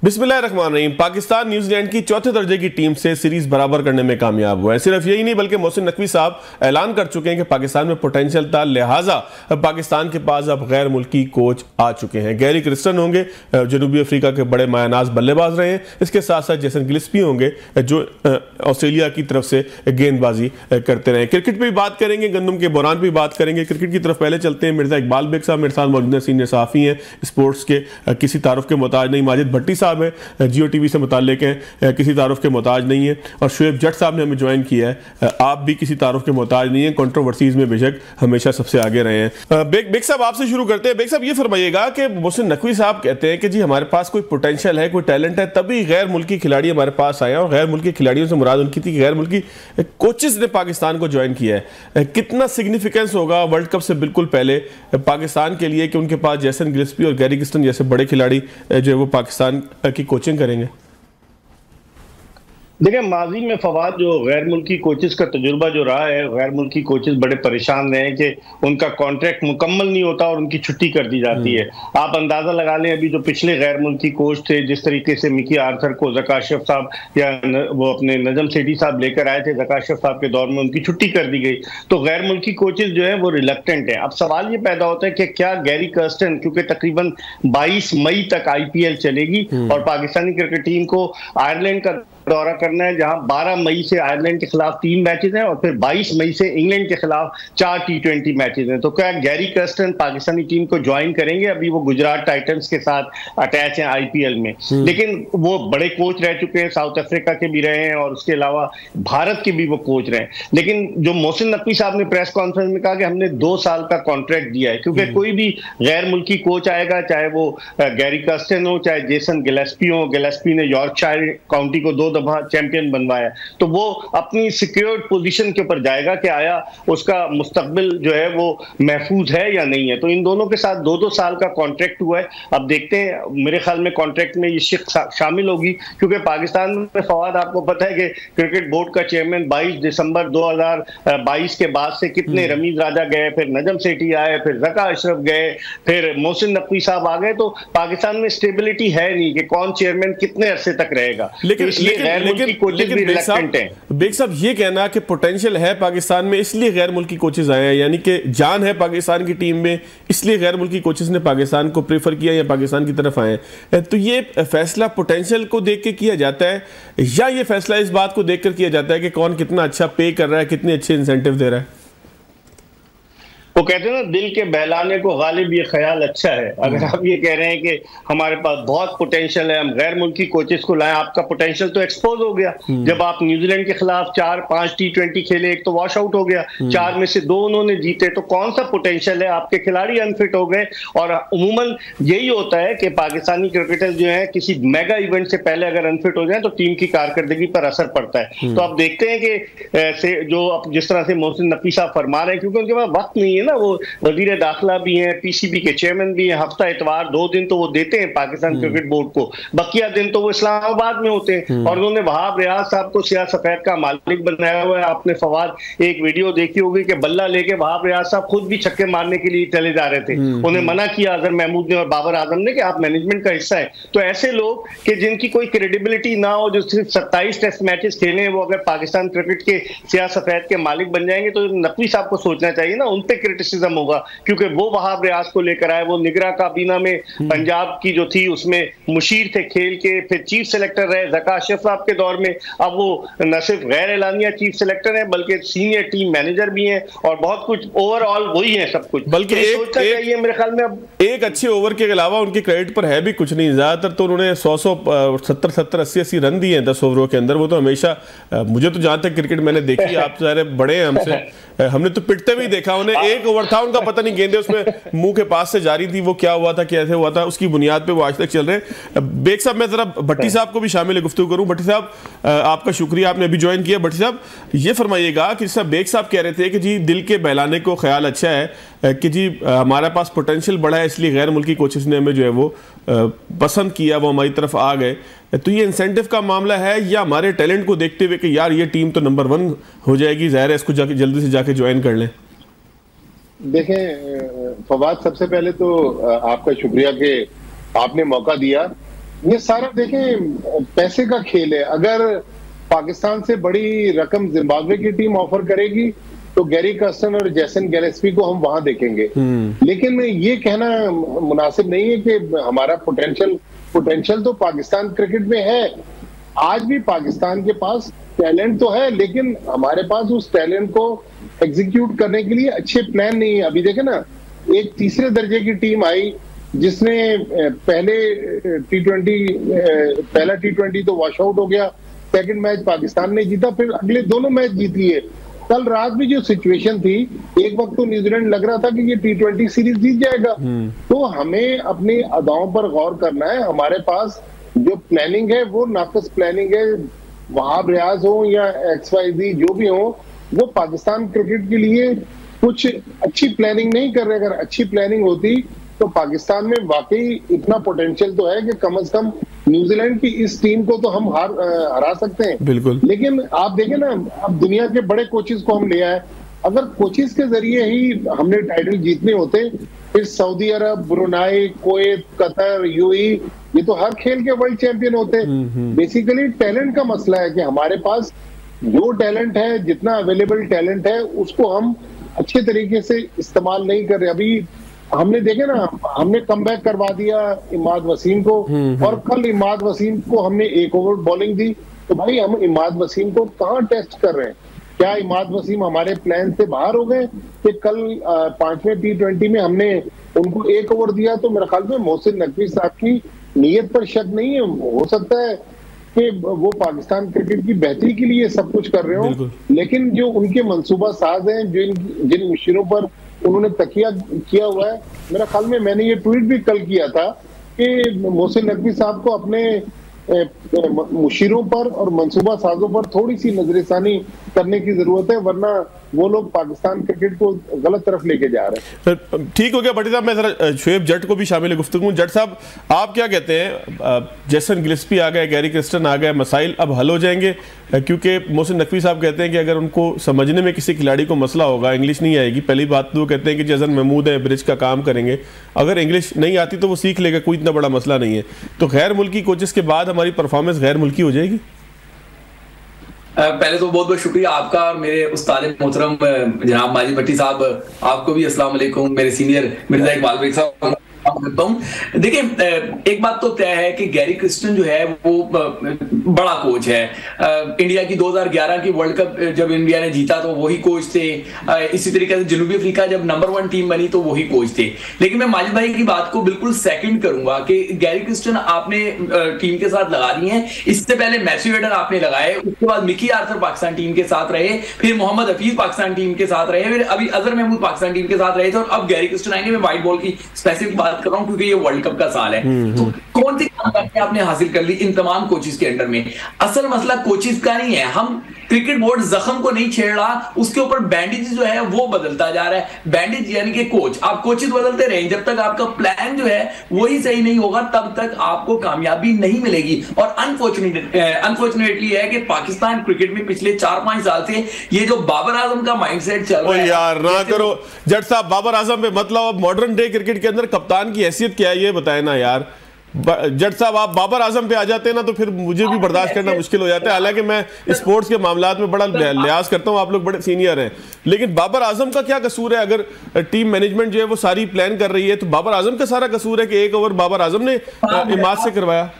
बिस्मिल्लाहिर्रहमानिर्रहीम। पाकिस्तान न्यूजीलैंड की चौथे दर्जे की टीम से सीरीज बराबर करने में कामयाब हुआ है। सिर्फ यही नहीं बल्कि मोहसिन नकवी साहब ऐलान कर चुके हैं कि पाकिस्तान में पोटेंशियल था, लिहाजा पाकिस्तान के पास अब गैर मुल्की कोच आ चुके हैं। गैरी क्रिस्टन होंगे, जनूबी अफ्रीका के बड़े मायनाज बल्लेबाज रहे हैं। इसके साथ साथ जेसन गिलेस्पी होंगे जो ऑस्ट्रेलिया की तरफ से गेंदबाजी करते रहे। क्रिकेट पर भी बात करेंगे, गंदम के बहरान पर भी बात करेंगे। क्रिकेट की तरफ पहले चलते हैं। मिर्जा इकबाल बेग साहब मेरे साथ मौजूद हैं, सीनियर सहाफ़ी हैं, स्पोर्ट्स के किसी तारुफ के मोहताज नहीं। माजिद भट्टी साहब हैं, जियो टीवी से मुताल्लिक हैं, किसी तारुफ के मोहताज नहीं है। और शुएब जट साहब ने हमें ज्वाइन किया है, आप भी किसी तारुफ के मोहताज नहीं है, कंट्रोवर्सीज में बेशक हमेशा सबसे आगे रहे हैं। बेग साहब आपसे शुरू करते हैं। बेग साहब ये फरमाइएगा कि मोहसिन नकवी साहब कहते हैं कि जी हमारे पास कोई पोटेंशियल है, कोई टैलेंट है, तभी गैर मुल्की खिलाड़ी हमारे पास आए। और गैर मुल्की खिलाड़ियों से मुराद उनकी थी गैर मुल्की कोचेस ने पाकिस्तान को ज्वाइन किया है। कितना सिग्निफिकेंस होगा वर्ल्ड कप से बिल्कुल पहले पाकिस्तान के लिए कि उनके पास जेसन गिलेस्पी और गैरी क्रिस्टन जैसे बड़े खिलाड़ी जो है वो पाकिस्तान की कोचिंग करेंगे? देखिए, माजी में फवाद जो गैर मुल्की कोचेस का तजुर्बा जो रहा है, गैर मुल्की कोचेस बड़े परेशान रहे कि उनका कॉन्ट्रैक्ट मुकम्मल नहीं होता और उनकी छुट्टी कर दी जाती है। आप अंदाजा लगा लें, अभी जो पिछले गैर मुल्की कोच थे, जिस तरीके से मिकी आर्थर को ज़का अशरफ साहब या वो अपने नजम सेठी साहब लेकर आए थे, ज़का अशरफ साहब के दौर में उनकी छुट्टी कर दी गई। तो गैर मुल्की कोचेस जो है वो रिलक्टेंट है। अब सवाल ये पैदा होता है कि क्या गैरी कर्स्टन, क्योंकि तकरीबन 22 मई तक IPL चलेगी और पाकिस्तानी क्रिकेट टीम को आयरलैंड का दौरा करना है, जहां 12 मई से आयरलैंड के खिलाफ 3 मैचेस हैं और फिर 22 मई से इंग्लैंड के खिलाफ 4 T20 मैचेस हैं। तो क्या गैरी कर्स्टन पाकिस्तानी टीम को ज्वाइन करेंगे? अभी वो गुजरात टाइटंस के साथ अटैच हैं IPL में, लेकिन वो बड़े कोच रह चुके हैं, साउथ अफ्रीका के भी रहे हैं और उसके अलावा भारत के भी वो कोच रहे हैं। लेकिन जो मोहसिन नकवी साहब ने प्रेस कॉन्फ्रेंस में कहा कि हमने 2 साल का कॉन्ट्रैक्ट दिया है, क्योंकि कोई भी गैर मुल्की कोच आएगा, चाहे वो गैरी कर्स्टन हो, चाहे जेसन गिलेस्पी हो। गिलेस्पी ने यॉर्कशायर काउंटी को 2 दफा चैंपियन बनवाया, तो वो अपनी सिक्योर्ड पोजीशन के ऊपर जाएगा कि आया उसका मुस्तकबिल जो है वो महफूज है या नहीं है। तो इन दोनों के साथ 2-2 साल का कॉन्ट्रैक्ट हुआ है। अब देखते हैं, मेरे ख्याल में कॉन्ट्रैक्ट में ये शिक शामिल होगी, क्योंकि पाकिस्तान में फवाद आपको पता है कि क्रिकेट बोर्ड का चेयरमैन 22 दिसंबर 2022 के बाद से कितने रमीज राजा गए, फिर नजम सेठी आए, फिर ज़का अशरफ गए, फिर मोहसिन नकवी साहब आ गए। तो पाकिस्तान में स्टेबिलिटी है नहीं कि कौन चेयरमैन कितने अरसे तक रहेगा। लेकिन बेग साहब ये कहना कि पोटेंशियल है पाकिस्तान में इसलिए गैर मुल्की कोचेस आए हैं, यानी कि जान है पाकिस्तान की टीम में, इसलिए गैर मुल्की कोचेस ने पाकिस्तान को प्रेफर किया या पाकिस्तान की तरफ आए हैं। तो ये फैसला पोटेंशियल को देख के किया जाता है या ये फैसला इस बात को देखकर किया जाता है कि कौन कितना अच्छा पे कर रहा है, कितने अच्छे इंसेंटिव दे रहा है? वो कहते हैं ना, दिल के बहलाने को गालिब ये ख्याल अच्छा है। अगर आप ये कह रहे हैं कि हमारे पास बहुत पोटेंशियल है, हम गैर मुल्की कोचेस को लाएं, आपका पोटेंशियल तो एक्सपोज हो गया जब आप न्यूजीलैंड के खिलाफ 4-5 T20 खेले, एक तो वॉश आउट हो गया, 4 में से 2 उन्होंने जीते। तो कौन सा पोटेंशियल है? आपके खिलाड़ी अनफिट हो गए। और अमूमन यही होता है कि पाकिस्तानी क्रिकेटर्स जो है किसी मेगा इवेंट से पहले अगर अनफिट हो जाए तो टीम की कारकर्दगी पर असर पड़ता है। तो आप देखते हैं कि जो जिस तरह से मोहसिन नकवी साहब फरमा रहे हैं, क्योंकि उनके पास वक्त नहीं है ना, वो वजीर दाखिला भी हैं, PCB के चेयरमैन भी हैं, हफ्ता इतवार 2 दिन तो वो देते हैं पाकिस्तान क्रिकेट बोर्ड को, बकिया दिन तो वो इस्लामाबाद में होते हैं। और उन्होंने वहाब रियाज साहब को सियाह सफेद का मालिक बनाया हुआ है। आपने फवाद एक वीडियो देखी होगी कि बल्ला लेके वहाब रियाज साहब खुद भी छक्के मारने के लिए चले जा रहे थे, उन्हें मना किया अजहर महमूद ने और बाबर आजम ने कि आप मैनेजमेंट का हिस्सा है। तो ऐसे लोग कि जिनकी कोई क्रेडिबिलिटी ना हो, जो सिर्फ 27 टेस्ट मैचेस खेले हैं, वो अगर पाकिस्तान क्रिकेट के सियाह सफेद के मालिक बन जाएंगे तो नकवी साहब को सोचना चाहिए ना, उन पे क्रिटिसिज्म होगा, क्योंकि वो वहाब रियाज को लेकर आए। वो निगरां काबीना में पंजाब की जो थी उसमें मुशीर थे खेल के, फिर चीफ सेलेक्टर रहे ज़का अशरफ साहब के दौर में। अब वो न सिर्फ गैर एलानिया चीफ सेलेक्टर हैं बल्कि सीनियर टीम मैनेजर भी हैं और बहुत कुछ ओवरऑल वही है सब कुछ। बल्कि चाहिए मेरे ख्याल में अब एक अच्छे ओवर के अलावा उनके क्रेडिट पर है भी कुछ नहीं। ज्यादातर तो उन्होंने 100-70 80 रन दिए हैं 10 ओवरों के अंदर। वो तो हमेशा, मुझे तो जहां तक क्रिकेट मैंने देखी, आप सारे बड़े हैं हमसे, हमने तो पिटते भी देखा उन्हें। एक ओवर था उनका, पता नहीं गेंदे उसमें मुंह के पास से जारी थी, वो क्या हुआ था, कैसे हुआ था, उसकी बुनियाद पे वो आज तक चल रहे हैं। बेग साहब, मैं जरा भट्टी साहब को भी शामिल गुफ्तगू करूं। भट्टी साहब, आपका शुक्रिया, आपने अभी ज्वाइन किया। भट्टी साहब, ये फरमाइएगा कि जैसा बेग साहब कह रहे थे कि जी दिल के बहलाने को ख्याल अच्छा है कि जी हमारे पास पोटेंशियल बड़ा है, इसलिए गैर मुल्की कोचेस ने हमें जो है वो पसंद किया, वो हमारी तरफ आ गए। तो ये इंसेंटिव का मामला है या हमारे टैलेंट को देखते हुए कि यार ये टीम तो नंबर 1 हो जाएगी, ज़ाहिर है इसको जाके जल्दी से जाके ज्वाइन कर लें? देखें फवाद, सबसे पहले तो आपका शुक्रिया कि आपने मौका दिया ये सारा देखें पैसे का खेल है। अगर पाकिस्तान से बड़ी रकम जिम्बाब्वे की टीम ऑफर करेगी तो गैरी कर्स्टन और जैसन गिलेस्पी को हम वहां देखेंगे। लेकिन ये कहना मुनासिब नहीं है कि हमारा पोटेंशियल तो पाकिस्तान क्रिकेट में है। आज भी पाकिस्तान के पास टैलेंट तो है, लेकिन हमारे पास उस टैलेंट को एग्जीक्यूट करने के लिए अच्छे प्लान नहीं है। अभी देखे ना, एक तीसरे दर्जे की टीम आई जिसने पहला टी20 तो वॉश आउट हो गया, सेकंड मैच पाकिस्तान ने जीता, फिर अगले दोनों मैच जीत लिए। कल रात भी जो सिचुएशन थी, एक वक्त तो न्यूजीलैंड लग रहा था कि ये टी20 सीरीज जीत जाएगा। तो हमें अपनी अदाओं पर गौर करना है। हमारे पास जो प्लानिंग है वो नाकस प्लानिंग है। वहाब रियाज हो या XYZ जो भी हो, वो पाकिस्तान क्रिकेट के लिए कुछ अच्छी प्लानिंग नहीं कर रहे। अगर अच्छी प्लानिंग होती तो पाकिस्तान में वाकई इतना पोटेंशियल तो है कि कम से कम न्यूजीलैंड की इस टीम को तो हम हरा सकते हैं। बिल्कुल। लेकिन आप देखें ना, अब दुनिया के बड़े कोचेस को हम ले आए। अगर कोचेस के जरिए ही हमने टाइटल जीतने होते, फिर सऊदी अरब, ब्रुनाई, कुवैत, कतर, यूएई, ये तो हर खेल के वर्ल्ड चैंपियन होते। बेसिकली टैलेंट का मसला है कि हमारे पास जो टैलेंट है, जितना अवेलेबल टैलेंट है, उसको हम अच्छे तरीके से इस्तेमाल नहीं कर रहे। अभी हमने देखे ना, हमने कमबैक करवा दिया इमाद वसीम को, और कल इमाद वसीम को हमने एक ओवर बॉलिंग दी। तो भाई हम इमाद वसीम को कहाँ टेस्ट कर रहे हैं? क्या इमाद वसीम हमारे प्लान से बाहर हो गए कि कल 5वें टी20 में हमने उनको एक ओवर दिया? तो मेरे ख्याल में मोहसिन नकवी साहब की नीयत पर शक नहीं है। हो सकता है कि वो पाकिस्तान क्रिकेट की बेहतरी के लिए सब कुछ कर रहे हो, लेकिन जो उनके मंसूबा साज हैं, जिन मुशीरों पर उन्होंने तकिया किया हुआ है, मेरे ख्याल में मैंने ये ट्वीट भी कल किया था कि मोहसिन नकवी साहब को अपने मुशीरों पर और मंसूबा साजों पर थोड़ी सी नजरसानी करने की जरूरत है, वरना वो लोग पाकिस्तान क्रिकेट को गलत तरफ लेके जा रहे हैं। ठीक हो गया भट्टी साहब, मैं जरा शोएब जट को भी शामिल है गुफ्तगू। जट साहब, आप क्या कहते हैं? जैसन गिलेस्पी आ गए, गैरी क्रिस्टन आ गए, मसाइल अब हल हो जाएंगे? क्योंकि मोहसिन नकवी साहब कहते हैं कि अगर उनको समझने में किसी खिलाड़ी को मसला होगा, इंग्लिश नहीं आएगी। पहली बात तो वो कहते हैं कि जैसन महमूद है, ब्रिज का काम करेंगे, अगर इंग्लिश नहीं आती तो वो सीख लेगा, कोई इतना बड़ा मसला नहीं है। तो गैर मुल्की कोचेस के बाद हमारी परफॉर्मेंस गैर मुल्की हो जाएगी? पहले तो बहुत बहुत शुक्रिया आपका और मेरे उस्ताद मोहतरम जनाब माजिद भट्टी साहब, आपको भी अस्सलाम वालेकुम। मेरे सीनियर मिर्जा इकबाल बेग साहब करता हूं। देखिए, एक बात तो तय है कि गैरी क्रिस्टन जो है वो बड़ा कोच है। इंडिया की 2011 की वर्ल्ड कप जब इंडिया ने जीता तो वही कोच थे। इसी तरीके से जनूबी अफ्रीका जब नंबर 1 टीम बनी तो वही कोच थे। लेकिन मैं माजिद भाई की बात को बिल्कुल सेकंड करूंगा कि गैरी क्रिस्टन आपने टीम के साथ लगा दी है। इससे पहले मैथ्यू हेडन आपने लगाए, उसके बाद मिकी आर्थर पाकिस्तान टीम के साथ रहे, फिर मोहम्मद हफीज पाकिस्तान टीम के साथ रहे, फिर अभी अजहर महमूद पाकिस्तान टीम के साथ रहे थे, और अब गैरी क्रिस्टन आएंगे। मैं व्हाइट बॉल की स्पेसिफिक बात कर रहा हूं क्योंकि ये वर्ल्ड कप का साल है। तो कौन सी कामयाबी आपने हासिल कर ली इन तमाम कोचेस के अंडर में? असल मसला कोचेस का नहीं है। हम क्रिकेट बोर्ड जख्म को नहीं छेड़ रहा, उसके ऊपर बैंडेज जो है वो बदलता जा रहा है। बैंडेज यानी कि कोच, आप कोचेस बदलते रहें, जब तक आपका प्लान जो है वही सही नहीं होगा तब तक आपको कामयाबी नहीं मिलेगी। और अनफॉर्चुनेटली है कि पाकिस्तान क्रिकेट में पिछले 4-5 साल से ये जो बाबर आजम का माइंडसेट चल रहा है। यार ना करो जट साहब, बाबर आजम पे मतलब अब मॉडर्न डे क्रिकेट के अंदर कप्तान की हैसियत क्या है ये बताए ना यार। जट साहब, आप बाबर आजम पे आ जाते हैं ना तो फिर मुझे भी बर्दाश्त करना मुश्किल हो जाता है। हालांकि मैं स्पोर्ट्स के मामलात में बड़ा लिहाज करता हूं, आप लोग बड़े सीनियर हैं, लेकिन बाबर आजम का क्या कसूर है? अगर टीम मैनेजमेंट जो है वो सारी प्लान कर रही है तो बाबर आजम का सारा कसूर है कि एक ओवर बाबर आजम ने इमाद से करवाया।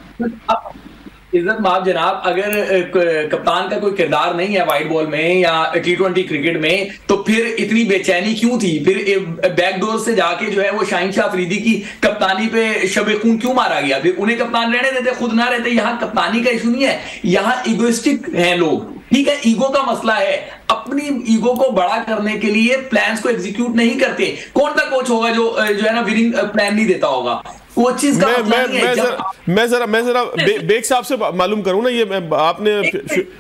इज्जत माफ जनाब, अगर कप्तान का कोई किरदार नहीं है व्हाइट बॉल में या टी20 क्रिकेट में तो फिर इतनी बेचैनी क्यों थी? फिर बैकडोर से जाके जो है वो शाहीन शाह अफरीदी की कप्तानी पे शबे खून क्यों मारा गया? फिर उन्हें कप्तान रहने देते, खुद ना रहते। यहाँ कप्तानी का इशू नहीं है, यहाँ इगोइस्टिक हैं लोग। ठीक है, ईगो का मसला है। अपनी ईगो को बड़ा करने के लिए प्लान्स को एग्जीक्यूट नहीं करते। कौन सा कोच होगा जो है ना विनिंग प्लान नहीं देता होगा? कोचेस का मैं जरा बेग साहब से मालूम करूं ना, ये आपने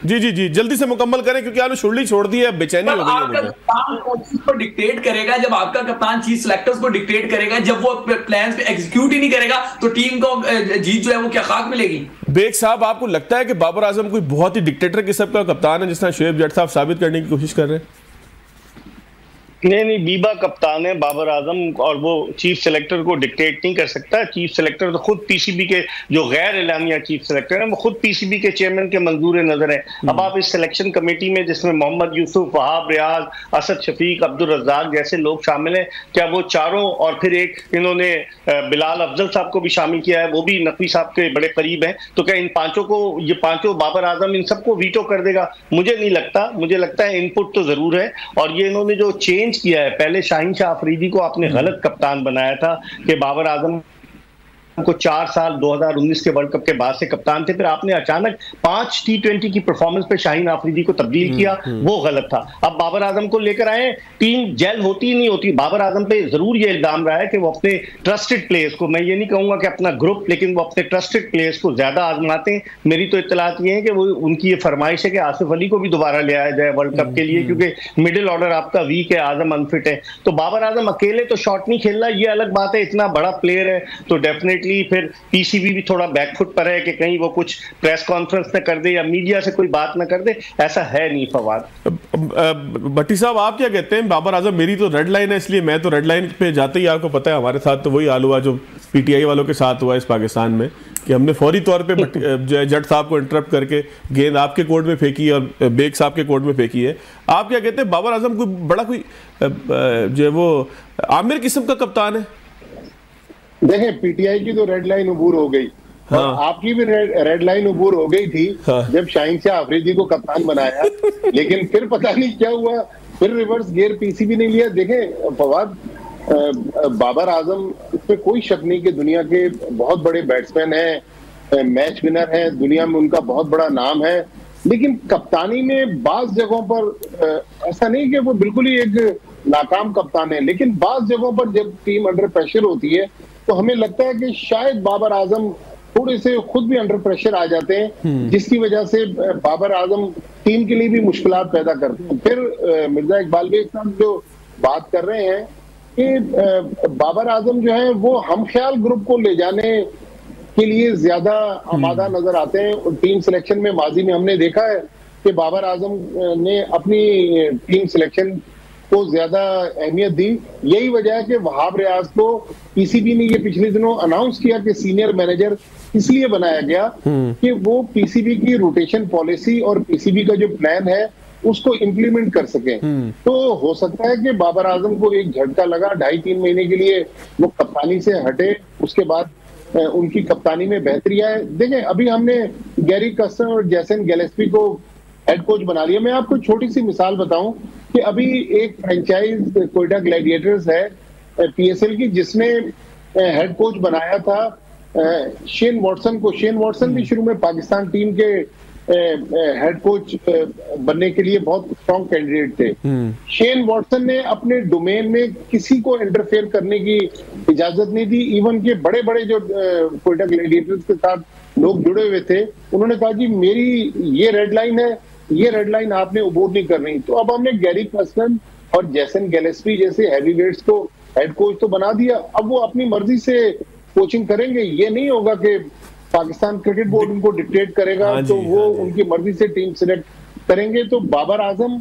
जी जल्दी से मुकम्मल करें क्योंकि आपने शुरुआत छोड़ दी है, बेचैनी हो गई है मुझे। कप्तान कोचेस को डिक्टेट करेगा, जब आपका कप्तान चीफ सिलेक्टर्स को डिक्टेट करेगा, जब वो प्लान्स पे एग्जीक्यूट ही नहीं करेगा तो टीम को जीत जो है वो क्या खाक मिलेगी? बेग साहब, आपको लगता है कि बाबर आजम कोई बहुत ही डिक्टेटर किस्म का कप्तान है जिस तरह शोएब जट साहब साबित करने की कोशिश कर रहे हैं? नहीं, बीबा कप्तान है बाबर आजम, और वो चीफ सेलेक्टर को डिक्टेट नहीं कर सकता। चीफ सेलेक्टर तो खुद पीसीबी के जो गैर एलानिया चीफ सेलेक्टर है वो खुद पीसीबी के चेयरमैन के मंजूर नजर है। अब आप इस सिलेक्शन कमेटी में जिसमें मोहम्मद यूसुफ, वहाब रियाज, असद शफीक, अब्दुल रज्जाक जैसे लोग शामिल हैं, क्या वो चारों, और फिर एक इन्होंने बिलाल अफजल साहब को भी शामिल किया है, वो भी नकवी साहब के बड़े करीब हैं, तो क्या इन पांचों को, ये पांचों बाबर आजम इन सबको वीटो कर देगा? मुझे नहीं लगता। मुझे लगता है इनपुट तो जरूर है, और ये इन्होंने जो चेंज किया है, पहले शाहीन शाह अफरीदी को आपने गलत कप्तान बनाया था कि बाबर आजम को 4 साल 2019 के वर्ल्ड कप के बाद से कप्तान थे, फिर आपने अचानक 5 T20 की परफॉर्मेंस पे शाहीन आफरीदी को तब्दील किया, वो गलत था। अब बाबर आजम को लेकर आए, टीम जेल होती ही नहीं होती। बाबर आजम पे जरूर ये इल्जाम रहा है कि वो अपने ट्रस्टेड प्लेयर्स को, मैं ये नहीं कहूंगा कि अपना ग्रुप, लेकिन वो अपने ट्रस्टेड प्लेयर्स को ज्यादा आजमाते हैं। मेरी तो इत्तलात ये है कि वो, उनकी ये फरमाइश है कि आसिफ अली को भी दोबारा ले आया जाए वर्ल्ड कप के लिए, क्योंकि मिडिल ऑर्डर आपका वीक है, आजम अनफिट है। तो बाबर आजम अकेले तो शॉट नहीं खेल रहा, ये अलग बात है, इतना बड़ा प्लेयर है तो डेफिनेटली फिर पीसीबी भी थोड़ा बैकफुट पर है कि कहीं वो कुछ प्रेस कॉन्फ्रेंस न कर दे या मीडिया से कोई बात न कर दे, ऐसा है नहीं फवाद। भट्टी साहब, आप क्या कहते हैं? बाबर आजम मेरी तो रेड लाइन है, इसलिए मैं तो रेड लाइन पे जाते ही, आपको पता है हमारे साथ तो वही हाल हुआ जो पीटीआई वालों के साथ हुआ इस पाकिस्तान में, कि हमने फौरी तौर पे जो है जट साहब को इंटरप्ट करके गेंद आपके कोर्ट में फेंकी और बेग साहब के कोर्ट में फेंकी है। आप क्या कहते हैं, बाबर आजम कोई बड़ा कोई जो है वो आमिर किस्म का कप्तान है? देखें, पीटीआई की तो रेड लाइन अबूर हो गई, हाँ। और आपकी भी रेड लाइन अबूर हो गई थी, हाँ। जब शाहीन शाह अफरीदी को कप्तान बनाया लेकिन फिर पता नहीं क्या हुआ, फिर रिवर्स गियर पीसीबी ने लिया। देखें फवाद, बाबर आजम, इसमें कोई शक नहीं कि दुनिया के बहुत बड़े बैट्समैन हैं, मैच विनर हैं, दुनिया में उनका बहुत बड़ा नाम है, लेकिन कप्तानी में बाज जगहों पर ऐसा नहीं कि वो बिल्कुल ही एक नाकाम कप्तान है, लेकिन बाज जगहों पर जब टीम अंडर प्रेशर होती है तो हमें लगता है कि शायद बाबर आजम थोड़े से खुद भी अंडर प्रेशर आ जाते हैं, जिसकी वजह से बाबर आजम टीम के लिए भी मुश्किलात पैदा करते हैं। फिर मिर्जा इकबाल बेग साहब जो बात कर रहे हैं कि बाबर आजम जो है वो हमख्याल ग्रुप को ले जाने के लिए ज्यादा आमादा नजर आते हैं। टीम सिलेक्शन में माजी में हमने देखा है कि बाबर आजम ने अपनी टीम सिलेक्शन को ज्यादा अहमियत दी। यही वजह है कि वहाब रियाज को पीसीबी ने ये पिछले दिनों अनाउंस किया कि सीनियर मैनेजर इसलिए बनाया गया कि वो पीसीबी की रोटेशन पॉलिसी और पीसीबी का जो प्लान है उसको इम्प्लीमेंट कर सके। तो हो सकता है कि बाबर आजम को एक झटका लगा, 2.5-3 महीने के लिए वो कप्तानी से हटे, उसके बाद उनकी कप्तानी में बेहतरी आए। देखें, अभी हमने गैरी कर्स्टन और जैसन गिलेस्पी को हेड कोच बना लिया। मैं आपको छोटी सी मिसाल बताऊं कि अभी एक फ्रेंचाइज कोयटा ग्लैडिएटर्स है पीएसएल की, जिसने हेड कोच बनाया था शेन वॉटसन को। शेन वॉटसन भी शुरू में पाकिस्तान टीम के हेड कोच बनने के लिए बहुत स्ट्रॉन्ग कैंडिडेट थे। शेन वॉटसन ने अपने डोमेन में किसी को इंटरफेयर करने की इजाजत नहीं दी। इवन के बड़े बड़े जो कोयटा ग्लैडिएटर्स के साथ लोग जुड़े हुए थे, उन्होंने कहा कि मेरी ये रेड लाइन है, ये रेड लाइन आपने अबूर नहीं करनी। तो अब हमने गैरी कर्स्टन और जैसन गिलेस्पी जैसे हैवीवेट्स को हेड कोच तो बना दिया, अब वो अपनी मर्जी से कोचिंग करेंगे। ये नहीं होगा कि पाकिस्तान क्रिकेट बोर्ड उनको डिक्टेट करेगा, तो वो उनकी मर्जी से टीम सिलेक्ट करेंगे। तो बाबर आजम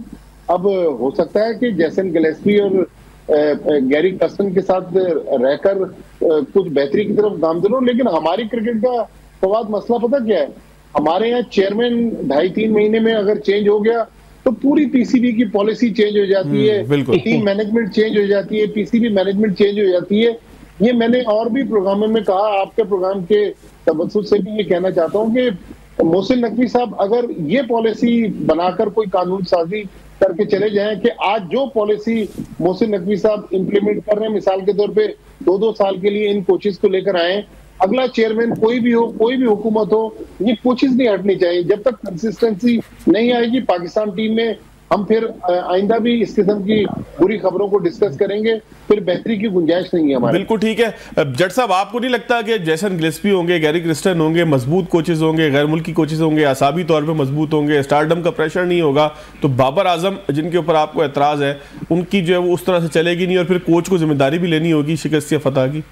अब हो सकता है कि जैसन गिलेस्पी और गैरी कर्स्टन के साथ रहकर कुछ बेहतरी की तरफ गामजन हो। लेकिन हमारी क्रिकेट का फवाद मसला पता क्या है, हमारे यहाँ चेयरमैन 2.5-3 महीने में अगर चेंज हो गया तो पूरी पीसीबी की पॉलिसी चेंज हो जाती है, टीम मैनेजमेंट चेंज हो जाती है, पीसीबी मैनेजमेंट चेंज हो जाती है। ये मैंने और भी प्रोग्रामों में कहा, आपके प्रोग्राम के तवज्जुह से भी ये कहना चाहता हूँ कि मोहसिन नकवी साहब अगर ये पॉलिसी बनाकर कोई कानून साजी करके चले जाएं कि आज जो पॉलिसी मोहसिन नकवी साहब इंप्लीमेंट कर रहे हैं, मिसाल के तौर पे 2-2 साल के लिए इन कोचेस को लेकर आए, अगला चेयरमैन कोई भी हो, कोई भी हुकूमत हो, ये कोचेस नहीं हटनी चाहिए। जब तक कंसिस्टेंसी नहीं आएगी पाकिस्तान टीम में, हम फिर आइंदा भी इस किस्म की बुरी खबरों को डिस्कस करेंगे, फिर बेहतरी की गुंजाइश नहीं है हमारे। बिल्कुल ठीक है। जट साहब, आपको नहीं लगता कि जैसन गिलेस्पी होंगे, गैरी क्रिस्टन होंगे, मजबूत कोचेज होंगे, गैर मुल्की कोचेज होंगे, आसाबी तौर पे मजबूत होंगे, स्टारडम का प्रेशर नहीं होगा, तो बाबर आजम जिनके ऊपर आपको एतराज है उनकी जो है वो उस तरह से चलेगी नहीं और फिर कोच को जिम्मेदारी भी लेनी होगी शिकस्त या फतह की?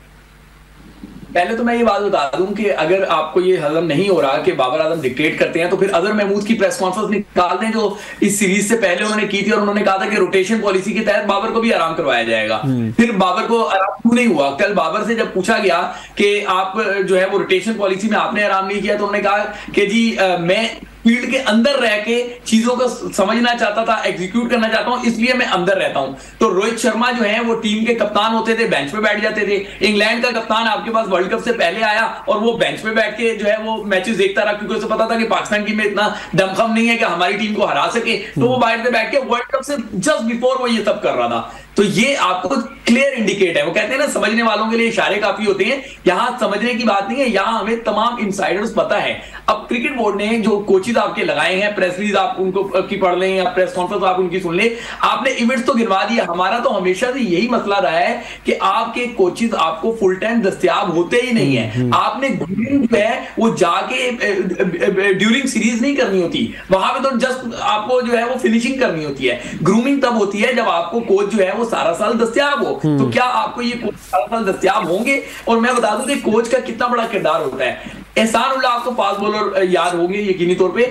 पहले तो मैं ये बात बता दूं कि अगर आपको ये हजम नहीं हो रहा कि बाबर आजम डिक्टेट करते हैं, तो फिर अजहर महमूद की प्रेस कॉन्फ्रेंस निकाल दें जो इस सीरीज से पहले उन्होंने की थी, और उन्होंने कहा था कि रोटेशन पॉलिसी के तहत बाबर को भी आराम करवाया जाएगा। फिर बाबर को आराम क्यों नहीं हुआ? कल बाबर से जब पूछा गया कि आप जो है वो रोटेशन पॉलिसी में आपने आराम नहीं किया, तो उन्होंने कहा कि जी मैं फील्ड के अंदर रह के चीजों को समझना चाहता था, एग्जीक्यूट करना चाहता हूं, इसलिए मैं अंदर रहता हूं। तो रोहित शर्मा जो है वो टीम के कप्तान होते थे, बेंच पे बैठ जाते थे। इंग्लैंड का कप्तान आपके पास वर्ल्ड कप से पहले आया और वो बेंच पे बैठ के जो है वो मैचेस देखता रहा, क्योंकि उसे पता था कि पाकिस्तान टीम में इतना दमखम नहीं है कि हमारी टीम को हरा सके। तो वो बाहर से बैठ के वर्ल्ड कप से जस्ट बिफोर वो ये सब कर रहा था। तो ये आपको क्लियर इंडिकेट है। वो कहते हैं ना, समझने वालों के लिए इशारे काफी होते हैं, यहां समझने की बात नहीं है, यहां हमें तमाम इनसाइडर्स पता है। अब क्रिकेट बोर्ड ने जो कोचेज आपके लगाए हैं, प्रेस रिलीज आप उनको की पढ़ लें या प्रेस कॉन्फ्रेंस आप उनकी सुन लें, आपने इवेंट्स तो गिनवा दिया। हमारा तो हमेशा से यही मसला रहा है कि आपके कोचेज आपको फुल टाइम दस्तयाब होते ही नहीं है। आपने ग्रूमिंग जो है वो जाके ड्यूरिंग सीरीज नहीं करनी होती, वहां पे तो जस्ट आपको जो है वो फिनिशिंग करनी होती है। ग्रूमिंग तब होती है जब आपको कोच जो है वो सारा साल दस्तयाब हो। तो क्या आपको ये कोच सारा साल दस्तयाब होंगे? और मैं बता दूं कि कोच का कितना बड़ा किरदार होता है। एहसान उल्लाह आपको फास्ट बॉलर याद होंगे यकीनी तौर पे।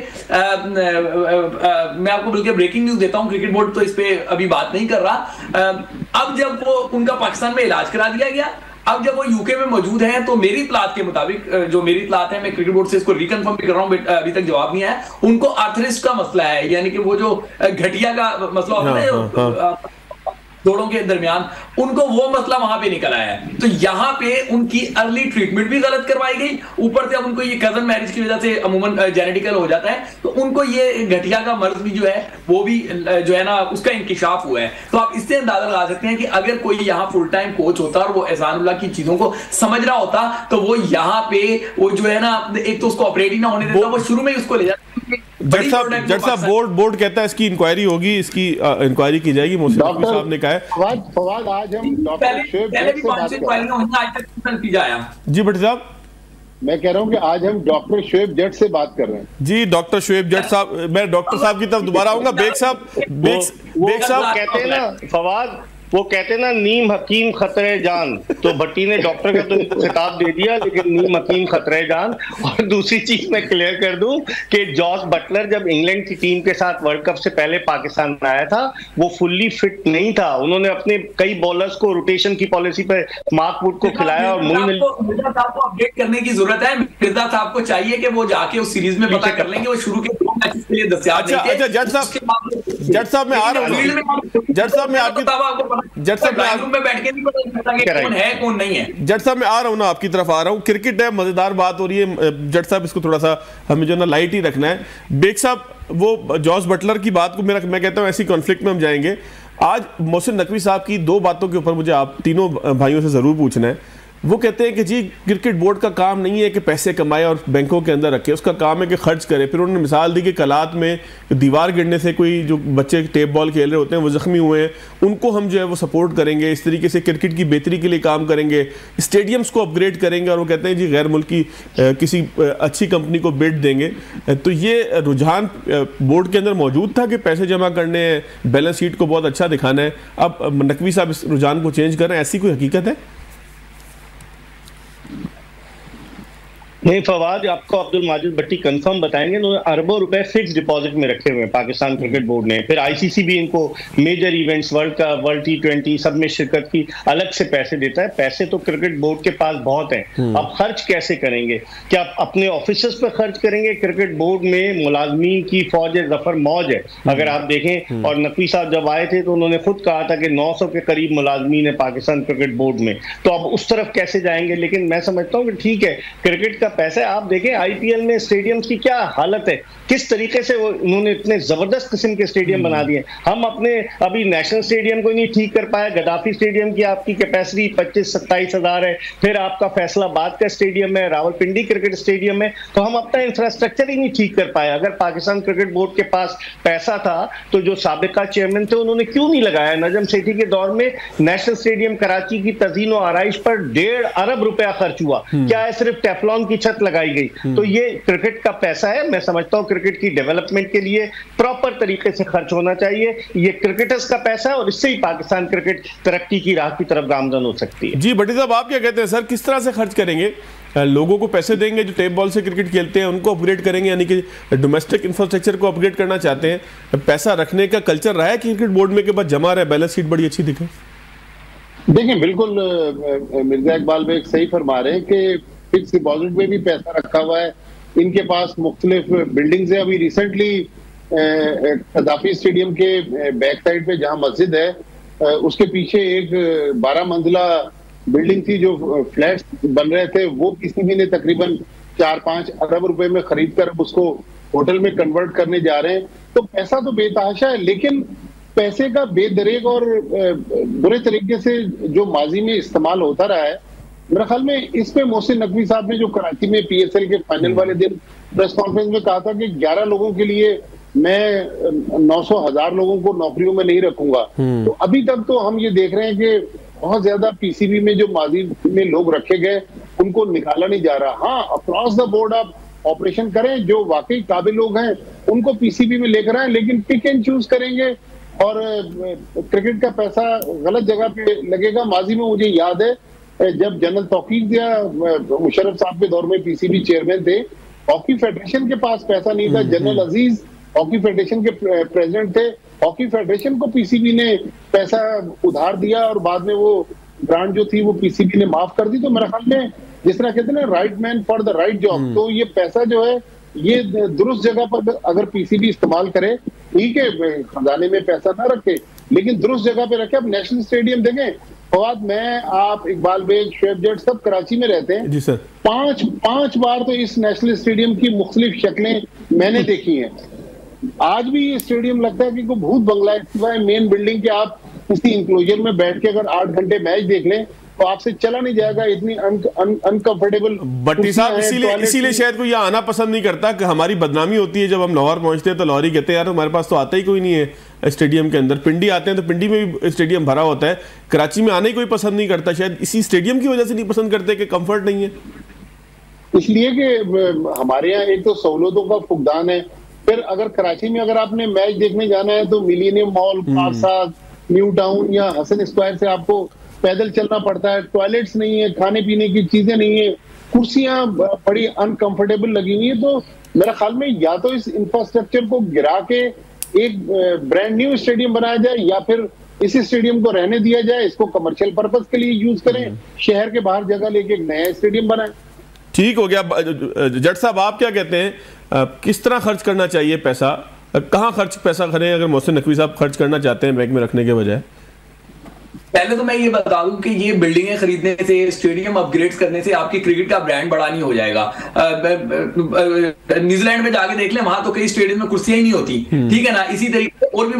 मैं आपको बल्कि ब्रेकिंग न्यूज देता हूं, क्रिकेट बोर्ड तो इस पे अभी बात नहीं कर रहा। अब जब वो उनका पाकिस्तान में इलाज करा दिया गया, अब जब वो यूके में मौजूद हैं, तो मेरी इत्तलात के मुताबिक, जो मेरी इत्तलात है, मैं क्रिकेट बोर्ड से इसको रिकन्फर्म भी कर रहा हूं, अभी तक जवाब नहीं आया, उनको आर्थराइटिस का मसला है, यानी कि वो जो घटिया का मसला होता है जोड़ों के दरमियान, उनको वो मसला वहां पे निकल आया है। तो यहां पे उनकी अर्ली ट्रीटमेंट भी गलत करवाई गई, ऊपर से अब उनको ये कजन मैरिज की वजह से अमूमन जेनेटिकल हो जाता है, तो उनको ये घटिया का मर्ज भी जो है वो भी जो है ना उसका इंकिशाफ हुआ है। तो आप इससे अंदाजा लगा सकते हैं कि अगर कोई यहाँ फुल टाइम कोच होता और वो एहसान उल्लाह की चीजों को समझ रहा होता, तो वो यहाँ पे वो जो है ना, एक तो उसको ऑपरेट ही ना होने देता, वो शुरू में ही उसको ले जाता। जज साहब बोर्ड कहता है इसकी इंक्वायरी होगी, इसकी इंक्वायरी की जाएगी। मोहसिन नकवी साहब ने कहा है। फवाद आज हम डॉक्टर शोएब जट से बात कर रहे हैं। जी भट्टी साहब, मैं कह रहा हूं कि आज हम डॉक्टर शोएब जट से बात कर रहे हैं। जी डॉक्टर शोएब जट साहब, मैं डॉक्टर साहब की तरफ दोबारा आऊंगा। बेग साहब कहते हैं ना फवाद, वो कहते हैं ना, नीम हकीम खतरे जान, तो भट्टी ने डॉक्टर का तो खिताब दे दिया, लेकिन नीम हकीम खतरे जान। और दूसरी चीज मैं क्लियर कर दूं कि जॉस बटलर जब इंग्लैंड की टीम के साथ वर्ल्ड कप से पहले पाकिस्तान में आया था, वो फुल्ली फिट नहीं था। उन्होंने अपने कई बॉलर्स को रोटेशन की पॉलिसी पे मार्क वुड को खिलाया। और मिर्जा साहब को अपडेट करने की जरूरत है। मिर्जा साहब को चाहिए कि वो जाके उस सीरीज में पता कर लेंगे, वो शुरू के 2 मैचेस के लिए दस्तयाब नहीं थे। जज साहब मैं आ रहा हूं, जज साहब मैं आपकी जज साहब में बैठ के नहीं पता कि कौन है कौन नहीं है। जज साहब मैं आ रहा हूं ना, आपकी तरफ आ रहा हूं। क्रिकेट है, मजेदार बात हो रही है। जज साहब इसको थोड़ा सा हमें जो ना लाइट ही रखना है। बेग साहब, वो जॉस बटलर की बात को मैं कहता हूं ऐसी कॉन्फ्लिक्ट में हम जाएंगे। आज मोहसिन नकवी साहब की 2 बातों के ऊपर मुझे आप तीनों भाइयों से जरूर पूछना है। वो कहते हैं कि जी क्रिकेट बोर्ड का काम नहीं है कि पैसे कमाए और बैंकों के अंदर रखे, उसका काम है कि खर्च करे। फिर उन्होंने मिसाल दी कि कलात में दीवार गिरने से कोई जो बच्चे टेप बॉल खेल रहे होते हैं वो जख्मी हुए हैं, उनको हम जो है वो सपोर्ट करेंगे, इस तरीके से क्रिकेट की बेहतरी के लिए काम करेंगे, स्टेडियम्स को अपग्रेड करेंगे। और वो कहते हैं जी गैर मुल्की किसी अच्छी कंपनी को बिड देंगे। तो ये रुझान बोर्ड के अंदर मौजूद था कि पैसे जमा करने हैं, बैलेंस शीट को बहुत अच्छा दिखाना है। अब नकवी साहब इस रुझान को चेंज कर रहे हैं, ऐसी कोई हकीकत है? नहीं फवाद, आपको अब्दुल माजिद भट्टी कंफर्म बताएंगे। उन्होंने अरबों रुपए फिक्स डिपॉजिट में रखे हुए हैं पाकिस्तान क्रिकेट बोर्ड ने। फिर आईसीसी भी इनको major events, world cup, world T20 सब में शिरकत की अलग से पैसे देता है। पैसे तो क्रिकेट बोर्ड के पास बहुत हैं। अब खर्च कैसे करेंगे? क्या अपने ऑफिसर्स पर खर्च करेंगे? क्रिकेट बोर्ड में मुलाजमीन की फौज जफर मौज है, अगर आप देखें। और नकवी साहब जब आए थे तो उन्होंने खुद कहा था कि 900 के करीब मुलाजमीन है पाकिस्तान क्रिकेट बोर्ड में। तो अब उस तरफ कैसे जाएंगे? लेकिन मैं समझता हूँ कि ठीक है, क्रिकेट का पैसे आप देखें, आईपीएल में स्टेडियम्स की क्या हालत है, किस तरीके से वो उन्होंने इतने जबरदस्त किस्म के स्टेडियम बना दिए। हम अपने अभी नेशनल स्टेडियम को नहीं ठीक कर पाए। गद्दाफी स्टेडियम की आपकी कैपेसिटी 25-27 हजार है। फिर आपका फैसलाबाद का स्टेडियम है, रावलपिंडी क्रिकेट स्टेडियम है। तो हम अपना इंफ्रास्ट्रक्चर ही नहीं ठीक कर पाए। अगर पाकिस्तान क्रिकेट बोर्ड के पास पैसा था तो जो साबिका चेयरमैन थे उन्होंने क्यों नहीं लगाया? नजम सेठी के दौर में नेशनल स्टेडियम कराची की तज़ीन और आराइश पर 1.5 अरब रुपया खर्च हुआ। क्या है सिर्फ टेफलॉन की छत लगाई गई। तो ये क्रिकेट का पैसा है, मैं समझता हूँ क्रिकेट की डेवलपमेंट के लिए प्रॉपर तरीके से खर्च होना चाहिए। ये क्रिकेटर्स का पैसा है और इससे ही पाकिस्तान क्रिकेट तरक्की की राह की तरफ गामजन हो सकती है। जी भट्टी साहब, आप क्या कहते हैं सर, किस तरह से खर्च करेंगे? लोगों को पैसे देंगे जो टेप बॉल से क्रिकेट खेलते हैं, उनको अपग्रेड करेंगे, यानी कि डोमेस्टिक इंफ्रास्ट्रक्चर को अपग्रेड करना चाहते हैं। पैसा रखने का कल्चर रहा है कि क्रिकेट बोर्ड में के बाद जमा रहे, बैलेंस शीट बड़ी अच्छी दिखे? देखिए, बिल्कुल मिर्जा इकबाल भाई सही फरमा रहे हैं कि फिक्स डिपॉजिट में भी पैसा रखा हुआ है। इनके पास मुख्तलिफ बिल्डिंग्स है। अभी रिसेंटली कदाफी स्टेडियम के बैक साइड पे जहां मस्जिद है, उसके पीछे एक 12 मंजिला बिल्डिंग थी जो फ्लैट्स बन रहे थे। वो पीसीबी ने तकरीबन 4-5 अरब रुपए में खरीद कर उसको होटल में कन्वर्ट करने जा रहे हैं। तो पैसा तो बेतहाशा है, लेकिन पैसे का बेदरेग और बुरे तरीके से जो माजी में इस्तेमाल होता रहा है, मेरे ख्याल में इसमें मोहसिन नकवी साहब ने जो कराची में पीएसएल के फाइनल वाले दिन प्रेस कॉन्फ्रेंस में कहा था कि 11 लोगों के लिए मैं 900,000 लोगों को नौकरियों में नहीं रखूंगा। तो अभी तक तो हम ये देख रहे हैं कि बहुत ज्यादा पीसीबी में जो माजी में लोग रखे गए उनको निकाला नहीं जा रहा। हाँ, अक्रॉस द बोर्ड आप ऑपरेशन करें, जो वाकई काबिल लोग हैं उनको पीसीबी में लेकर आए, लेकिन पिक एंड चूज करेंगे और क्रिकेट का पैसा गलत जगह पे लगेगा। माजी में मुझे याद है जब जनरल तौकीर या मुशर्रफ साहब के दौर में पीसीबी चेयरमैन थे, हॉकी फेडरेशन के पास पैसा नहीं था। जनरल अजीज हॉकी फेडरेशन के प्रेसिडेंट थे। हॉकी फेडरेशन को पीसीबी ने पैसा उधार दिया और बाद में वो ग्रांट जो थी वो पीसीबी ने माफ कर दी। तो मेरे ख्याल में जिस तरह कहते हैं ना, right man for the right job, तो ये पैसा जो है ये दुरुस्त जगह पर अगर पीसीबी इस्तेमाल करे, ठीक है, खजाने में पैसा ना रखे लेकिन दुरुस्त जगह पे रखे। अब नेशनल स्टेडियम देखें फवाद, मैं, आप, इकबाल बेग, शुएब जट सब कराची में रहते हैं। जी सर। पांच बार तो इस नेशनल स्टेडियम की मुख्तलिफ शक्लें मैंने देखी हैं। आज भी ये स्टेडियम लगता है कि कोई भूत बंगला है, सिवाय मेन बिल्डिंग के। आप किसी इंक्लोजर में बैठ के अगर 8 घंटे मैच देख लें तो आपसे चला नहीं जाएगा, इतनी अनकंफर्टेबल। भट्टी साहब, इसीलिए शायद कोई यहाँ आना पसंद नहीं करता कि हमारी बदनामी होती है। जब हम लाहौर पहुंचते हैं तो लाहौरी कहते हैं यार हमारे पास तो आता ही कोई नहीं है स्टेडियम के अंदर। पिंडी आते हैं तो पिंडी में भी स्टेडियम भरा होता है। कराची में आने ही कोई पसंद नहीं करता, शायद इसी स्टेडियम की वजह से नहीं पसंद करते कि कंफर्ट नहीं है। इसलिए कि हमारे यहाँ एक तो सहूलतों का फुकदान है, फिर अगर कराची में अगर आपने मैच देखने जाना है तो millennium mall, park, new town या हसन स्क्वायर से आपको पैदल चलना पड़ता है। टॉयलेट्स नहीं है, खाने पीने की चीजें नहीं है, कुर्सियां बड़ी अनकंफर्टेबल लगी हुई है। तो मेरा ख्याल में या तो इस इंफ्रास्ट्रक्चर को गिरा के एक ब्रांड न्यू स्टेडियम बनाया जाए, या फिर इस स्टेडियम को रहने दिया जाए, इसको कमर्शियल पर्पस के लिए यूज करें, शहर के बाहर जगह लेके एक नया स्टेडियम बनाए। ठीक हो गया। जट साहब, आप क्या कहते हैं, किस तरह खर्च करना चाहिए पैसा? कहाँ पैसा करें अगर मोहसिन नकवी साहब खर्च करना चाहते हैं बैंक में रखने के बजाय? पहले तो मैं ये बता दूं कि ये बिल्डिंगें खरीदने से, स्टेडियम अपग्रेड करने से आपकी क्रिकेट का ब्रांड बड़ा नहीं हो जाएगा। न्यूजीलैंड में जाके देख लें, वहां तो कई स्टेडियम में कुर्सियां ही नहीं होती, ठीक है ना। इसी तरीके से और भी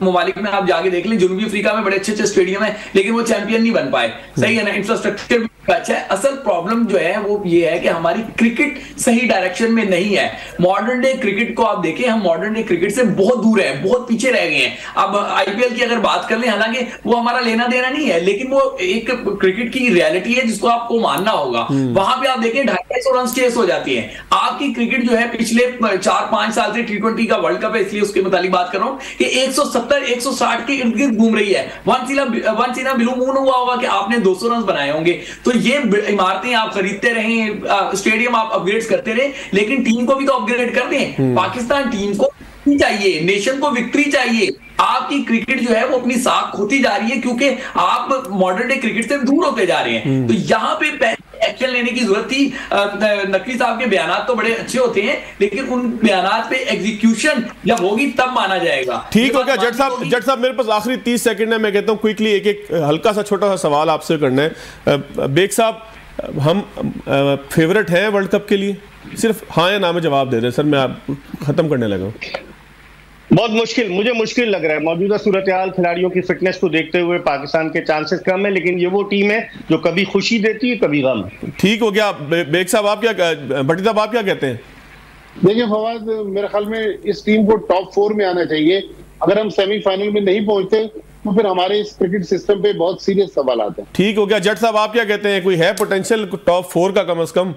ममालिक में आप जाके देख लें, जनूबी अफ्रीका में बड़े अच्छे स्टेडियम है लेकिन वो चैंपियन नहीं बन पाए, सही है ना। इंफ्रास्ट्रक्चर अच्छा है। असल प्रॉब्लम जो है वो ये है कि हमारी क्रिकेट सही डायरेक्शन में नहीं है। मॉडर्न डे क्रिकेट को आप देखें, हम मॉडर्न डे क्रिकेट से बहुत दूर है, बहुत पीछे रह गए हैं। अब आईपीएल की अगर बात कर लें, हालांकि वो हमारा लेना देना नहीं है, लेकिन वो एक क्रिकेट की रियलिटी है जिसको आपको मानना होगा। वहां पे आप देखें 250 रन चेस हो जाती है। आपकी क्रिकेट जो है पिछले 4-5 साल से T20 का वर्ल्ड कप है, इसलिए उसके मुतालिक बात कर रहा हूं कि 170-160 के इर्द गिर्द घूम रही है। वंस बिलू मून हुआ होगा कि आपने 200 रन बनाए होंगे। तो ये इमारतें आप खरीदते रहें, स्टेडियम आप अपग्रेड करते रहे, लेकिन टीम को भी तो अपग्रेड कर दें। पाकिस्तान टीम को चाहिए, नेशन को विक्ट्री चाहिए। आपकी क्रिकेट जो है वो अपनी साख खोती जा रही है क्योंकि आप मॉडर्न डे क्रिकेट से दूर होते जा रहे हैं। तो यहाँ पे एक्शन लेने की जरूरत थी। नकवी साहब के बयानात तो बड़े अच्छे होते हैं, लेकिन उन बयानात पे एग्जीक्यूशन जब होगी तब माना जाएगा। ठीक हो गया। जट साहब मेरे पास आखिरी 30 सेकंड है, मैं कहता हूं क्विकली एक हल्का सा छोटा सा सवाल आपसे करना है। बेग साहब, हम फेवरेट हैं वर्ल्ड कप के लिए? सिर्फ हाँ या ना में जवाब दे दें सर, मैं आप खत्म करने लगा हूं। बहुत मुश्किल, मुझे मुश्किल लग रहा है। मौजूदा सूरत हाल, खिलाड़ियों की फिटनेस को देखते हुए पाकिस्तान के चांसेस कम है, लेकिन ये वो टीम है जो कभी खुशी देती है कभी गम। ठीक हो गया। बेग साहब, आप क्या, भट्टी साहब आप क्या कहते हैं? देखिए फवाद, मेरे ख्याल में इस टीम को टॉप 4 में आना चाहिए। अगर हम सेमीफाइनल में नहीं पहुंचते तो फिर हमारे इस क्रिकेट सिस्टम पे बहुत सीरियस सवाल आते हैं। ठीक हो गया। जट साहब आप क्या कहते हैं, कोई है पोटेंशियल टॉप 4 का कम से कम?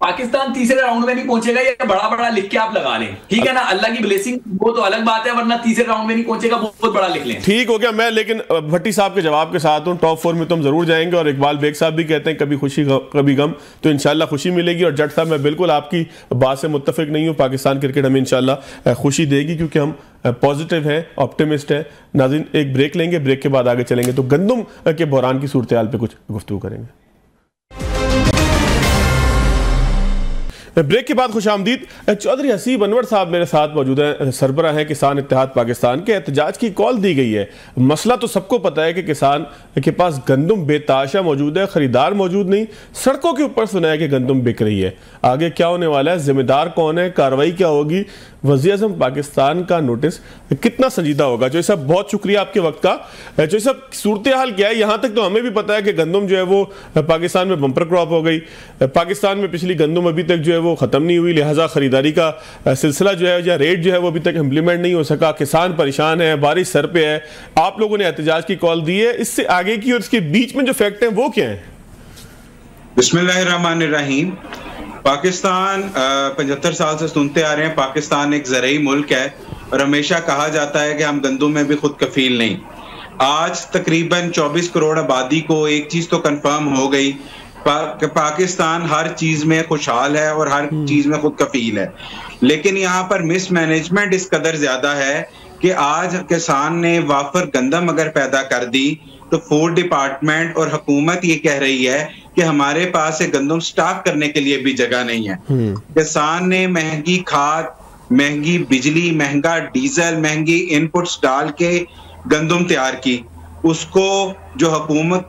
पाकिस्तान तीसरे राउंड में नहीं पहुंचेगा, ये बड़ा बड़ा लिख के आप लगा लें, ठीक है ना। अल्लाह की ब्लेसिंग वो तो अलग बात है, वरना तीसरे राउंड में नहीं पहुंचेगा, बहुत बड़ा लिख लें। ठीक हो गया। मैं लेकिन भट्टी साहब के जवाब के साथ हूं, टॉप 4 में तुम जरूर जाएंगे। और इकबाल बेग साहब भी कहते हैं कभी खुशी कभी गम, तो इंशाल्लाह खुशी मिलेगी। और जट साहब मैं बिल्कुल आपकी बात से मुत्तफिक नहीं हूं, पाकिस्तान क्रिकेट हमें इंशाल्लाह खुशी देगी क्योंकि हम पॉजिटिव है, ऑप्टिमिस्ट है। नाज़रीन एक ब्रेक लेंगे, ब्रेक के बाद आगे चलेंगे तो गंदम के बहरान की सूरत हाल पे कुछ गुफ्तगू करेंगे। ब्रेक के बाद खुशामदीद। चौधरी हसीब अनवर साहब मेरे साथ मौजूद हैं, सरबराह हैं किसान इत्तेहाद पाकिस्तान के। एहतजाज की कॉल दी गई है। मसला तो सबको पता है कि किसान के पास गंदम बेताशा मौजूद है, खरीदार मौजूद नहीं। सड़कों के ऊपर सुना है कि गंदम बिक रही है। आगे क्या होने वाला है, जिम्मेदार कौन है, कार्रवाई क्या होगी, वज़ीर-ए-आज़म पाकिस्तान का नोटिस कितना संजीदा होगा। जो सब बहुत शुक्रिया आपके वक्त का। जो सब सूरत हाल क्या है, यहाँ तक तो हमें भी पता है कि गंदम जो है वो पाकिस्तान में बम्पर क्रॉप हो गई। पाकिस्तान में पिछली गंदम अभी तक जो है वो ख़त्म नहीं हुई, लिहाजा ख़रीदारी का सिलसिला जो है या रेट जो है वो अभी तक इम्प्लीमेंट नहीं हो सका। किसान परेशान है, बारिश सर पे है। आप लोगों ने एहतजाज की कॉल दी है, इससे आगे की और इसके बीच में जो फैक्ट हैं वो क्या हैं? बिस्मिल्लाहिर्रहमानिर्रहीम। पाकिस्तान 75 साल से सुनते आ रहे हैं, पाकिस्तान एक ज़रई मुल्क है और हमेशा कहा जाता है कि हम गंदम में भी खुद कफील नहीं। आज तकरीबन 24 करोड़ आबादी को एक चीज तो कंफर्म हो गई कि पाकिस्तान हर चीज में खुशहाल है और हर चीज में खुद कफील है। लेकिन यहाँ पर मिसमैनेजमेंट इस कदर ज्यादा है कि आज किसान ने वाफर गंदम अगर पैदा कर दी तो फूड डिपार्टमेंट और हुकूमत ये कह रही है कि हमारे पास गंदम स्टॉक करने के लिए भी जगह नहीं है। किसान ने महंगी खाद, महंगी बिजली, महंगा डीजल, महंगी इनपुट्स डाल के गंदम तैयार की। उसको जो हुकूमत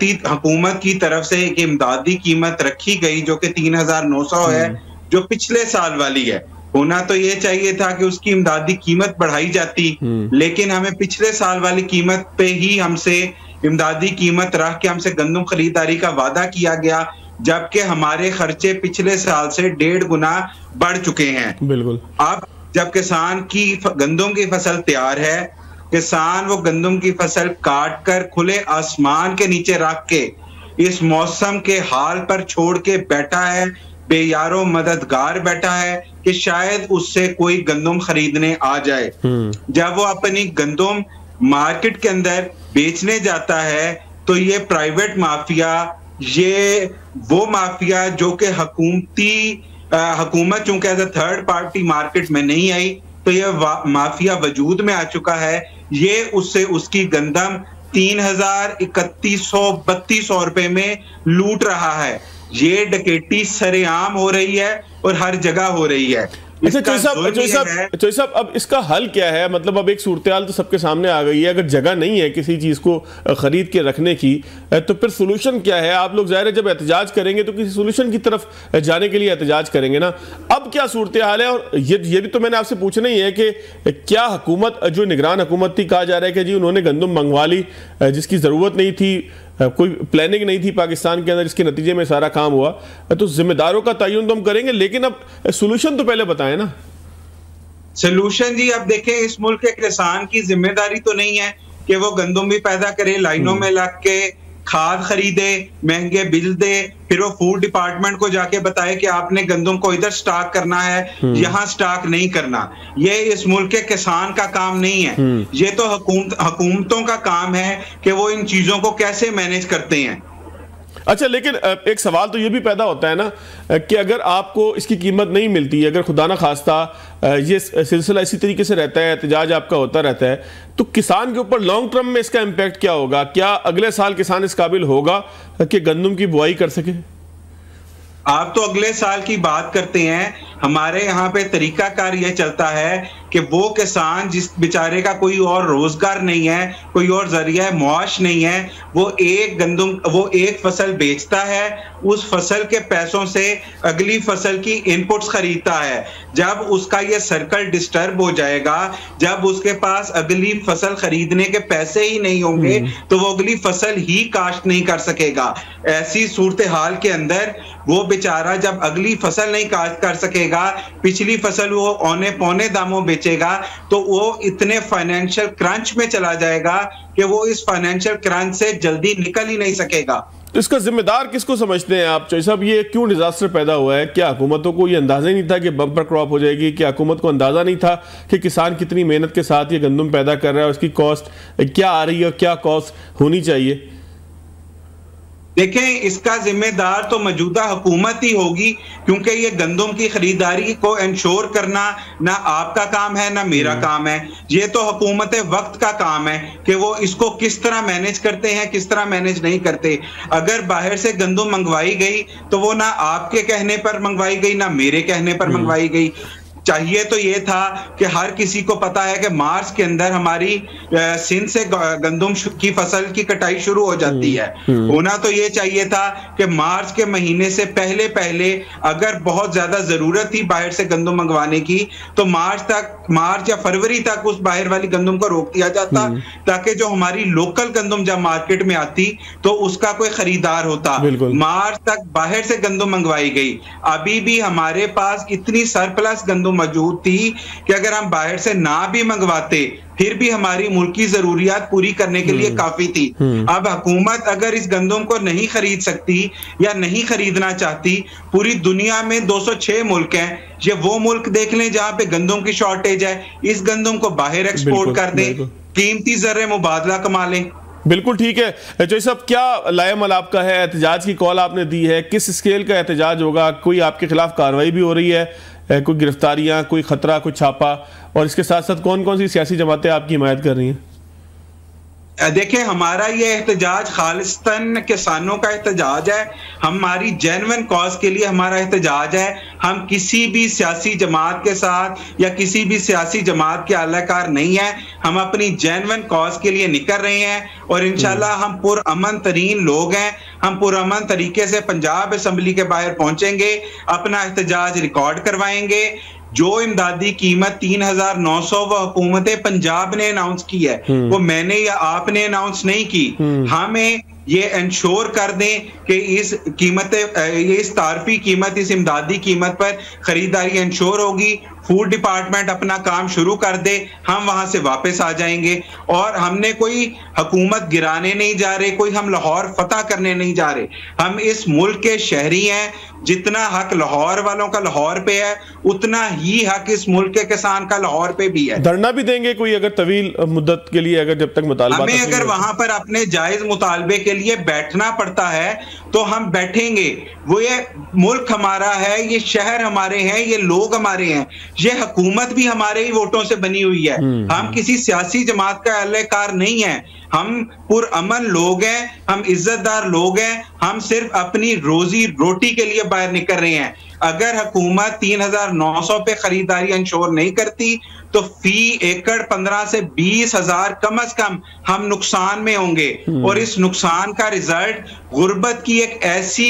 की तरफ से एक इमदादी कीमत रखी गई जो कि 3900 है, जो पिछले साल वाली है। होना तो ये चाहिए था कि उसकी इमदादी कीमत बढ़ाई जाती, लेकिन हमें पिछले साल वाली कीमत पे ही हमसे इमदादी कीमत रख के हमसे गंदम खरीदारी का वादा किया गया, जबकि हमारे खर्चे पिछले साल से 1.5 गुना बढ़ चुके हैं। बिल्कुल। अब जब किसान की गंदम की फसल तैयार है, किसान वो गंदम की फसल काट कर खुले आसमान के नीचे रख के इस मौसम के हाल पर छोड़ के बैठा है, बेयारो मददगार बैठा है कि शायद उससे कोई गंदम खरीदने आ जाए। जब वो अपनी गंदम मार्केट के अंदर बेचने जाता है तो ये प्राइवेट माफिया, ये वो माफिया जो कि हुकूमत चूंकि as a third party market में नहीं आई, तो ये माफिया वजूद में आ चुका है। ये उससे उसकी गंदम 3000, 3100, 3200 रुपए में लूट रहा है। ये डकैती सरेआम हो रही है और हर जगह हो रही है। अच्छा चौधरी साहब, अब इसका हल क्या है? मतलब अब एक सूरत हाल तो सबके सामने आ गई है, अगर जगह नहीं है किसी चीज को खरीद के रखने की तो फिर सोल्यूशन क्या है? आप लोग ज़ाहिर है जब एहतजाज करेंगे तो किसी सोल्यूशन की तरफ जाने के लिए एहतजाज करेंगे ना। अब क्या सूरत हाल है? और ये भी तो मैंने आपसे पूछना ही है कि क्या हुकूमत, जो निगरान हुकूमत थी, कहा जा रहा है कि जी उन्होंने गंदम मंगवा ली जिसकी ज़रूरत नहीं थी, कोई प्लानिंग नहीं थी पाकिस्तान के अंदर, इसके नतीजे में सारा काम हुआ, तो जिम्मेदारों का तयन तो हम करेंगे, लेकिन अब सोल्यूशन तो पहले बताएं ना। सोल्यूशन जी, अब देखें, इस मुल्क के किसान की जिम्मेदारी तो नहीं है कि वो गंदम भी पैदा करे, लाइनों में लग के खाद खरीदे, महंगे बिल दे, फिर वो फूड डिपार्टमेंट को जाके बताए कि आपने गंदम को इधर स्टॉक करना है, यहाँ स्टॉक नहीं करना। ये इस मुल्क के किसान का काम नहीं है। ये तो हुकूमतों का काम है कि वो इन चीजों को कैसे मैनेज करते हैं। अच्छा, लेकिन एक सवाल तो ये भी पैदा होता है ना कि अगर आपको इसकी कीमत नहीं मिलती, अगर खुदा ना खास्ता ये सिलसिला इसी तरीके से रहता है, एहतजाज आपका होता रहता है, तो किसान के ऊपर लॉन्ग टर्म में इसका इम्पैक्ट क्या होगा? क्या अगले साल किसान इस काबिल होगा कि गंदम की बुआई कर सके? आप तो अगले साल की बात करते हैं। हमारे यहाँ पे तरीकाकार यह चलता है कि वो किसान जिस बेचारे का कोई और रोजगार नहीं है, कोई और जरिया मुआश नहीं है, वो एक फसल बेचता है, उस फसल के पैसों से अगली फसल की इनपुट्स खरीदता है। जब उसका ये सर्कल डिस्टर्ब हो जाएगा, जब उसके पास अगली फसल खरीदने के पैसे ही नहीं होंगे, तो वो अगली फसल ही काश्त नहीं कर सकेगा। ऐसी सूरत हाल के अंदर वो बेचारा जब अगली फसल नहीं काश्त कर सकेगा बेचेगा, पिछली फसल वो औने पौने दामों बेचेगा, तो वो इतने फाइनेंशियल क्रंच में चला जाएगा कि वो इस फाइनेंशियल क्रंच से जल्दी निकल ही नहीं सकेगा। तो इसका जिम्मेदार किसको समझते हैं आप चौधरी साहब? ये क्यों डिजास्टर पैदा हुआ है? क्या हुकूमतों को ये अंदाजा ही नहीं था कि बम्पर क्रॉप हो जाएगी? क्या हुकूमत को अंदाजा नहीं था कि किसान कितनी मेहनत के साथ ये गंदम पैदा कर रहा है, उसकी कॉस्ट क्या आ रही है, क्या कॉस्ट होनी चाहिए? देखें, इसका जिम्मेदार तो मौजूदा हुकूमत ही होगी, क्योंकि ये गंदम की खरीदारी को इंश्योर करना ना आपका काम है ना मेरा काम है। ये तो हुकूमत वक्त का काम है कि वो इसको किस तरह मैनेज करते हैं, किस तरह मैनेज नहीं करते। अगर बाहर से गंदम मंगवाई गई तो वो ना आपके कहने पर मंगवाई गई ना मेरे कहने पर मंगवाई गई। चाहिए तो ये था कि हर किसी को पता है कि मार्च के अंदर हमारी सिंध से गंदम की फसल की कटाई शुरू हो जाती है। होना तो ये चाहिए था कि मार्च के महीने से पहले पहले अगर बहुत ज्यादा जरूरत थी बाहर से गंदम मंगवाने की, तो मार्च या फरवरी तक उस बाहर वाली गंदम को रोक दिया जाता, ताकि जो हमारी लोकल गंदम जब मार्केट में आती तो उसका कोई खरीदार होता। मार्च तक बाहर से गंदम मंगवाई गई, अभी भी हमारे पास इतनी सरप्लस गंदम मौजूद थी कि अगर हम बाहर से ना भी मंगवाते फिर भी हमारी मुल्की जरूरियात पूरी करने के लिए काफी थी। अब हुकूमत अगर इस गंदम को नहीं खरीद सकती या नहीं खरीदना चाहती, पूरी दुनिया में 206 मुल्क हैं, ये वो मुल्क देख लें जहां पे गंदम की शॉर्टेज है, इस गंदम को बाहर एक्सपोर्ट कर दें, कीमती ज़र्रे मुबादला कमा लें। बिल्कुल ठीक है। चौधरी साहब, क्या लाएमल आपका है? एहतजाज की कॉल आपने दी है, किस स्केल का एहतजाज होगा? कोई आपके खिलाफ कार्रवाई भी हो रही है, कोई गिरफ्तारियां, कोई खतरा, कोई छापा, और इसके साथ साथ कौन कौन सी सियासी जमातें आपकी हिमायत कर रही हैं? देखिए, हमारा ये एहतजाज खालिस्तान किसानों का एहतजाज है, हमारी जेन्युइन कॉज के लिए हमारा एहतजाज है। हम किसी भी सियासी जमात के साथ या किसी भी सियासी जमात के आलाकार नहीं है, हम अपनी जेन्युइन कॉज के लिए निकल रहे हैं और इंशाल्लाह हम पुरअमन तरीन लोग हैं। हम पुरअमन तरीके से पंजाब असेंबली के बाहर पहुंचेंगे, अपना एहतजाज रिकॉर्ड करवाएंगे। जो इमदादी कीमत 3,900 वो हुकूमत पंजाब ने अनाउंस की है, वो मैंने या आपने अनाउंस नहीं की। हमें ये इंश्योर कर दें कि इस कीमत, ये इस तारफी कीमत, इस इमदादी कीमत पर खरीदारी इंश्योर होगी। फूड डिपार्टमेंट अपना काम शुरू कर दे, हम वहां से वापस आ जाएंगे। और हमने कोई हुकूमत गिराने नहीं जा रहे, कोई हम लाहौर फतह करने नहीं जा रहे। हम इस मुल्क के शहरी हैं, जितना हक लाहौर वालों का लाहौर पे है उतना ही हक इस मुल्क के किसान का लाहौर पे भी है। धरना भी देंगे कोई अगर तवील मुद्दत के लिए, अगर जब तक मुतालबा, हमें अगर वहां पर अपने जायज मुतालबे के लिए बैठना पड़ता है तो हम बैठेंगे। वो ये मुल्क हमारा है, ये शहर हमारे हैं, ये लोग हमारे हैं, ये हुकूमत भी हमारे ही वोटों से बनी हुई है। हम किसी सियासी जमात का अहलकार नहीं है, हम पुरअमन लोग हैं, हम इज्जतदार लोग हैं, हम सिर्फ अपनी रोजी रोटी के लिए बाहर निकल रहे हैं। अगर हुकूमत 3,900 पे खरीदारी इंश्योर नहीं करती तो फी एकड़ 15 से 20,000 कम से कम हम नुकसान में होंगे, और इस नुकसान का रिजल्ट गुर्बत की एक ऐसी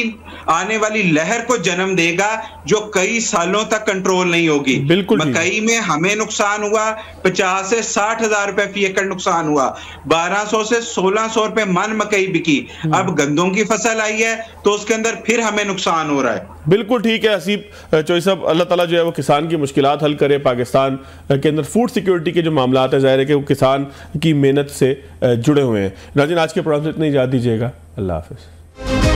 आने वाली लहर को जन्म देगा जो कई सालों तक कंट्रोल नहीं होगी। मकई में हमें नुकसान हुआ, 50 से 60,000 रुपए फी एकड़ नुकसान हुआ, 1200 से 1600 रुपए मन मकई बिकी। अब गंदम की फसल आई है तो उसके अंदर फिर हमें नुकसान हो रहा है। बिल्कुल ठीक है हसीब चौधरी साहब, अल्लाह ताला जो है वो किसान की मुश्किलात हल करे। पाकिस्तान के अंदर फूड सिक्योरिटी के जो मामला है, जाहिर है कि वो किसान की मेहनत से जुड़े हुए हैं। नाज़रीन, आज के प्रोग्राम से इतना ही इजाज़त दीजिएगा। अल्लाह हाफ़िज़।